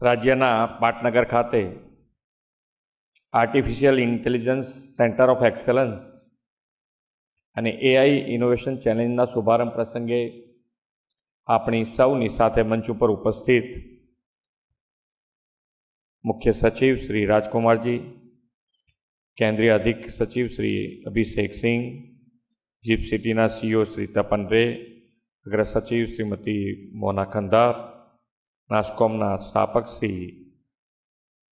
રાજ્યના પાટનગર ખાતે artificial intelligence centre of excellence અને એઆઈ ઇનોવેશન ચેલેન્જના શુભારંભ પ્રસંગે આપણી સૌની સાથે મંચ ઉપર ઉપસ્થિત મુખ્ય સચિવ શ્રી રાજકુમારજી, કેન્દ્રીય અધિક સચિવ શ્રી અભિષેક સિંહ, જીપ સિટીના સીઈઓ શ્રી તપન રે, અગ્ર સચિવ શ્રીમતી મોના ખંદાર, નાસ્કોમના સ્થાપક શ્રી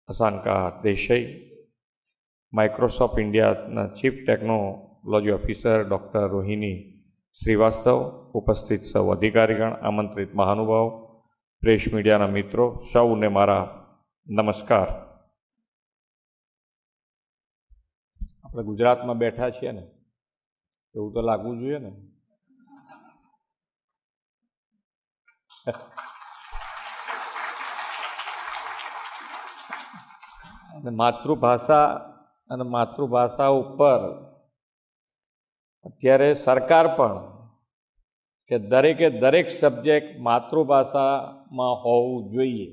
અસાનકા દેસાઈ, માઇક્રોસોફ્ટ ઇન્ડિયાના chief technology officer doctor Rohini Shrivastava, ઉપસ્થિત સૌ અધિકારીગણ, આમંત્રિત મહાનુભાવ, પ્રેસ મીડિયાના મિત્રો, સૌને મારા નમસ્કાર. આપણે ગુજરાતમાં બેઠા છીએ ને, એવું તો લાગવું જોઈએ ને. અને માતૃભાષા ઉપર અત્યારે સરકાર પણ કે દરેક સબ્જેક્ટ માતૃભાષામાં હોવું જોઈએ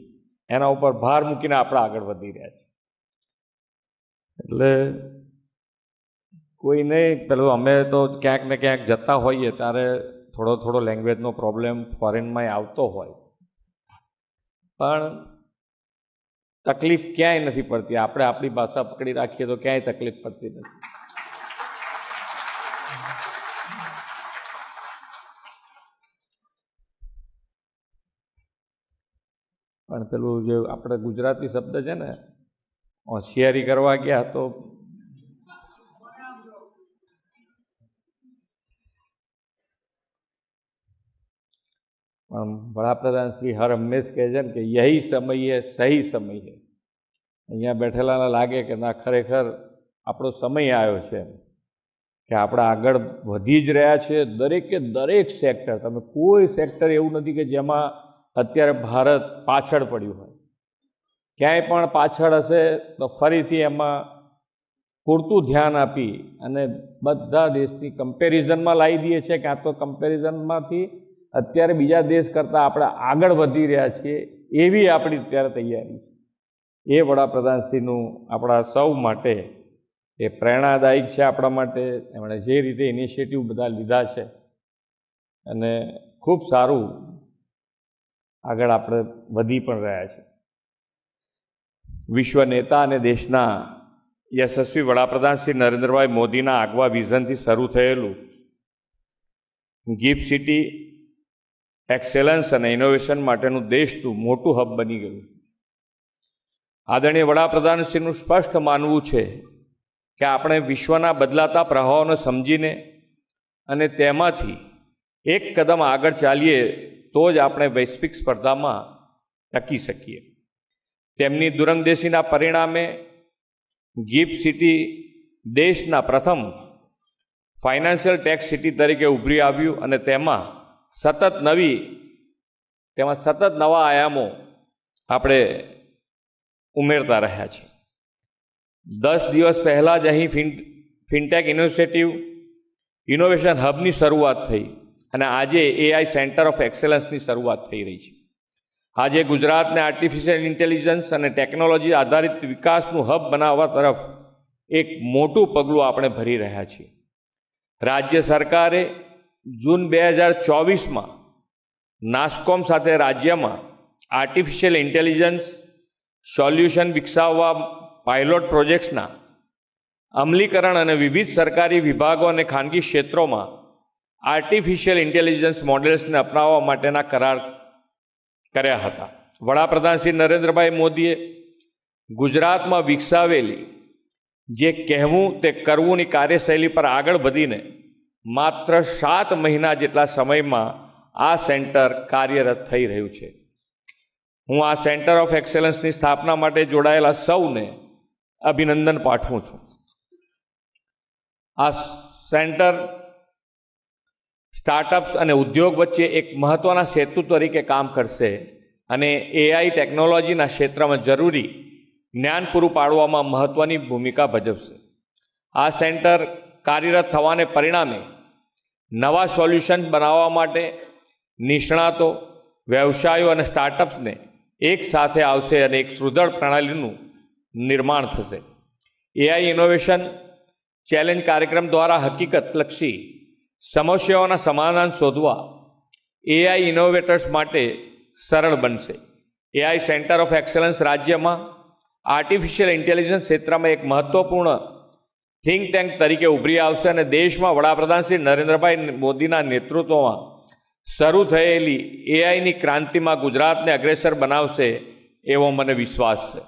એના ઉપર ભાર મૂકીને આપણે આગળ વધી રહ્યા છીએ. એટલે કોઈ નહીં, પેલું અમે તો ક્યાંક ને ક્યાંક જતા હોઈએ ત્યારે થોડો લેંગ્વેજનો પ્રોબ્લેમ ફોરેનમાં આવતો હોય, પણ તકલીફ ક્યાંય નથી પડતી. આપણે આપણી ભાષા પકડી રાખીએ તો ક્યાંય તકલીફ પડતી નથી. પણ પેલું જે આપણે ગુજરાતી શબ્દ છે ને, હોશિયારી કરવા ગયા તો વડાપ્રધાન શ્રી હર હંમેશ કહે છે ને કે યહી સમય હે, સહી સમય હે. અહીંયા બેઠેલાને લાગે કે ના, ખરેખર આપણો સમય આવ્યો છે કે આપણે આગળ વધી જ રહ્યા છીએ. દરેક સેક્ટર, તમે કોઈ સેક્ટર એવું નથી કે જેમાં અત્યારે ભારત પાછળ પડ્યું હોય. ક્યાંય પણ પાછળ હશે તો ફરીથી એમાં પૂરતું ધ્યાન આપી અને બધા દેશની કમ્પેરિઝનમાં લાવી દઈએ છીએ, કાં તો કમ્પેરિઝનમાંથી અત્યારે બીજા દેશ કરતાં આપણે આગળ વધી રહ્યા છીએ એવી આપણી અત્યારે તૈયારી છે. એ વડાપ્રધાનશ્રીનું આપણા સૌ માટે એ પ્રેરણાદાયક છે. આપણા માટે એમણે જે રીતે ઇનિશિયેટિવ બધા લીધા છે અને ખૂબ સારું આગળ આપણે વધી પણ રહ્યા છે. વિશ્વ નેતા અને દેશના યશસ્વી વડાપ્રધાન શ્રી નરેન્દ્રભાઈ મોદીના આગવા વિઝનથી શરૂ થયેલું ગિફ્ટ સિટી એક્સેલન્સ અને ઇનોવેશન માટેનું દેશનું મોટું હબ બની ગયું. આદરણીય વડાપ્રધાનશ્રીનું સ્પષ્ટ માનવું છે કે આપણે વિશ્વના બદલાતા પ્રવાહોને સમજીને અને તેમાંથી એક કદમ આગળ ચાલીએ તો જ આપણે વૈશ્વિક સ્પર્ધામાં ટકી શકીએ. તેમની દૂરંદેશીના પરિણામે ગિફ્ટ સિટી દેશના પ્રથમ ફાઇનાન્શિયલ ટેક સિટી તરીકે ઉભરી આવ્યું અને તેમાં સતત નવા આયામો આપણે ઉમેરતા રહ્યા છીએ. 10 દિવસ પહેલાં જ અહીં ફિનટેક ઇનોવેશન હબની શરૂઆત થઈ અને આજે એઆઈ સેન્ટર ઓફ એક્સેલન્સની શરૂઆત થઈ રહી છે. આજે ગુજરાતને આર્ટિફિશિયલ ઇન્ટેલિજન્સ અને ટેકનોલોજી આધારિત વિકાસનું હબ બનાવવા તરફ એક મોટું પગલું આપણે ભરી રહ્યા છીએ. રાજ્ય સરકારે જૂન 2024માં નાસ્કોમ સાથે રાજ્યમાં આર્ટિફિશિયલ ઇન્ટેલિજન્સ સોલ્યુશન વિકસાવવા પાયલોટ પ્રોજેક્ટ્સના અમલીકરણ અને વિવિધ સરકારી વિભાગો અને ખાનગી ક્ષેત્રોમાં આર્ટિફિશિયલ ઇન્ટેલિજન્સ મોડેલ્સને અપનાવવા માટેના કરાર કર્યા હતા. વડાપ્રધાન શ્રી નરેન્દ્રભાઈ મોદીએ ગુજરાતમાં વિકસાવેલી જે કહેવું તે કરવુંની કાર્યશૈલી પર આગળ વધીને માત્ર 7 મહિના જેટલા સમયમાં આ સેન્ટર કાર્યરત થઈ રહ્યું છે. હું આ સેન્ટર ઓફ એક્સેલન્સની સ્થાપના માટે જોડાયેલા સૌને અભિનંદન પાઠવું છું. આ સેન્ટર સ્ટાર્ટઅપ્સ અને ઉદ્યોગ વચ્ચે એક મહત્ત્વના સેતુ તરીકે કામ કરશે અને એઆઈ ટેકનોલોજીના ક્ષેત્રમાં જરૂરી જ્ઞાન પૂરું પાડવામાં મહત્ત્વની ભૂમિકા ભજવશે. આ સેન્ટર કાર્યરત થવાને પરિણામે નવા સોલ્યુશન બનાવવા માટે નિષ્ણાતો, વ્યવસાયો અને સ્ટાર્ટઅપ્સને એક સાથે આવશે અને એક સુદૃઢ પ્રણાલીનું નિર્માણ થશે. એઆઈ ઇનોવેશન ચેલેન્જ કાર્યક્રમ દ્વારા હકીકતલક્ષી સમસ્યાઓના સમાધાન શોધવા એઆઈ ઇનોવેટર્સ માટે સરળ બનશે. એઆઈ સેન્ટર ઓફ એક્સલન્સ રાજ્યમાં આર્ટિફિશિયલ ઇન્ટેલિજન્સ ક્ષેત્રમાં એક મહત્વપૂર્ણ થિંક ટેન્ક તરીકે ઉભરી આવશે અને દેશમાં વડાપ્રધાન શ્રી નરેન્દ્રભાઈ મોદીના નેતૃત્વમાં શરૂ થયેલી એઆઈની ક્રાંતિમાં ગુજરાતને અગ્રેસર બનાવશે એવો મને વિશ્વાસ છે.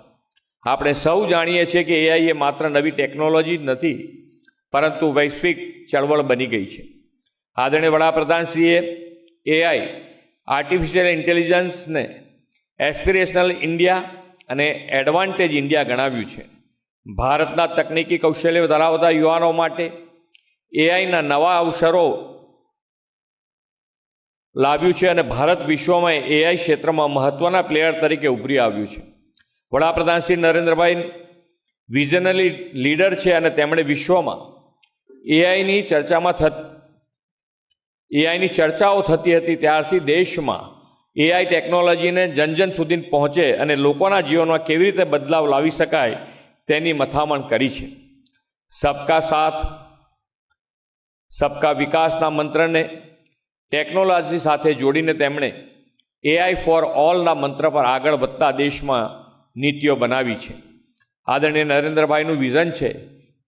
આપણે સૌ જાણીએ છીએ કે એઆઈ એ માત્ર નવી ટેકનોલોજી જ નથી, પરંતુ વૈશ્વિક ચળવળ બની ગઈ છે. આદરણીય વડાપ્રધાનશ્રીએ એઆઈ આર્ટિફિશિયલ ઇન્ટેલિજન્સને એસ્પિરેશનલ ઇન્ડિયા અને એડવાન્ટેજ ઇન્ડિયા ગણાવ્યું છે. ભારતના તકનીકી કૌશલ્ય ધરાવતા યુવાનો માટે એઆઈના નવા અવસરો લાવ્યું છે અને ભારત વિશ્વમાં એઆઈ ક્ષેત્રમાં મહત્ત્વના પ્લેયર તરીકે ઉભરી આવ્યું છે. વડાપ્રધાન શ્રી નરેન્દ્રભાઈ વિઝનરી લીડર છે અને તેમણે વિશ્વમાં એઆઈની ચર્ચાઓ થતી હતી ત્યારથી દેશમાં એઆઈ ટેકનોલોજીને જન સુધી પહોંચે અને લોકોના જીવનમાં કેવી રીતે બદલાવ લાવી શકાય તેની મથામણ કરી છે. સબકા સાથ સબકા વિકાસના મંત્રને ટેકનોલોજી સાથે જોડીને તેમણે એઆઈ ફોર ઓલના મંત્ર પર આગળ વધતા દેશમાં નીતિઓ બનાવી છે. આદરણીય નરેન્દ્રભાઈનું વિઝન છે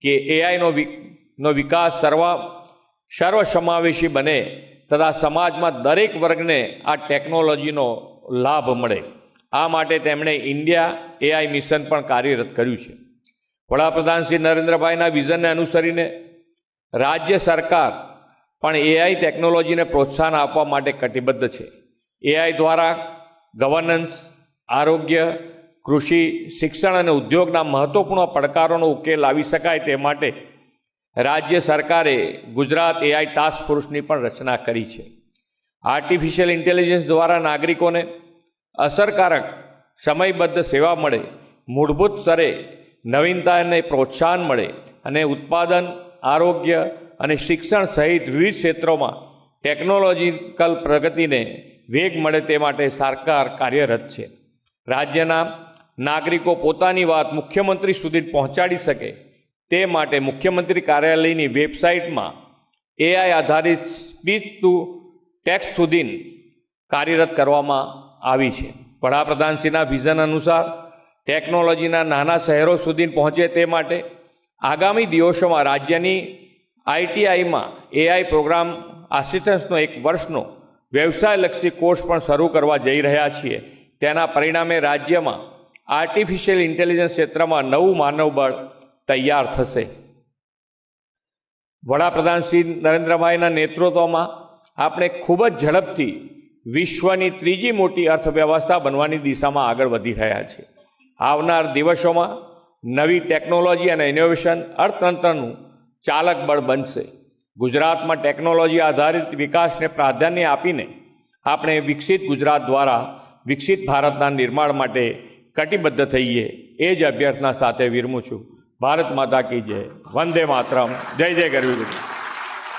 કે એઆઈનો વિકાસ સર્વસમાવેશી બને તથા સમાજમાં દરેક વર્ગને આ ટેકનોલોજીનો લાભ મળે. આ માટે તેમણે ઇન્ડિયા એઆઈ મિશન પણ કાર્યરત કર્યું છે. વડાપ્રધાન શ્રી નરેન્દ્રભાઈના વિઝનને અનુસરીને રાજ્ય સરકાર પણ એઆઈ ટેકનોલોજીને પ્રોત્સાહન આપવા માટે કટિબદ્ધ છે. એઆઈ દ્વારા ગવર્નન્સ, આરોગ્ય, કૃષિ, શિક્ષણ અને ઉદ્યોગના મહત્વપૂર્ણ પડકારોનો ઉકેલ લાવી શકાય તે માટે રાજ્ય સરકારે ગુજરાત એઆઈ ટાસ્ક ફોર્સની પણ રચના કરી છે. આર્ટિફિશિયલ ઇન્ટેલિજન્સ દ્વારા નાગરિકોને અસરકારક સમયબદ્ધ સેવા મળે, મૂળભૂત સ્તરે નવીનતાને પ્રોત્સાહન મળે અને ઉત્પાદન, આરોગ્ય અને શિક્ષણ સહિત વિવિધ ક્ષેત્રોમાં ટેકનોલોજીકલ પ્રગતિને વેગ મળે તે માટે સરકાર કાર્યરત છે. રાજ્યના નાગરિકો પોતાની વાત મુખ્યમંત્રી સુધી પહોંચાડી શકે તે માટે મુખ્યમંત્રી કાર્યાલયની વેબસાઇટમાં એઆઈ આધારિત સ્પીચ ટુ ટેક્સ્ટ સુધી કાર્યરત કરવામાં આવી છે. વડાપ્રધાનશ્રીના વિઝન અનુસાર ટેકનોલોજીના નાના શહેરો સુધી પહોંચે તે માટે આગામી દિવસોમાં રાજ્યની આઈટીઆઈમાં એઆઈ પ્રોગ્રામ આસિસ્ટન્સનો 1 વર્ષનો વ્યવસાયલક્ષી કોર્સ પણ શરૂ કરવા જઈ રહ્યા છીએ. તેના પરિણામે રાજ્યમાં આર્ટિફિશિયલ ઇન્ટેલિજન્સ ક્ષેત્રમાં નવું માનવબળ તૈયાર થશે. વડાપ્રધાન શ્રી નરેન્દ્રભાઈના નેતૃત્વમાં આપણે ખૂબ જ ઝડપથી વિશ્વની 3જી મોટી અર્થવ્યવસ્થા બનવાની દિશામાં આગળ વધી રહ્યા છીએ. આવનાર દિવસોમાં નવી ટેકનોલોજી અને ઇનોવેશન અર્થતંત્રનું ચાલક બળ બનશે. ગુજરાતમાં ટેકનોલોજી આધારિત વિકાસને પ્રાધાન્ય આપીને આપણે વિકસિત ગુજરાત દ્વારા વિકસિત ભારતના નિર્માણ માટે કટિબદ્ધ થઈએ એ જ અભ્યર્થના સાથે વિરમું છું. ભારત માતા કી જય. વંદે માતરમ. જય જય ગરવી.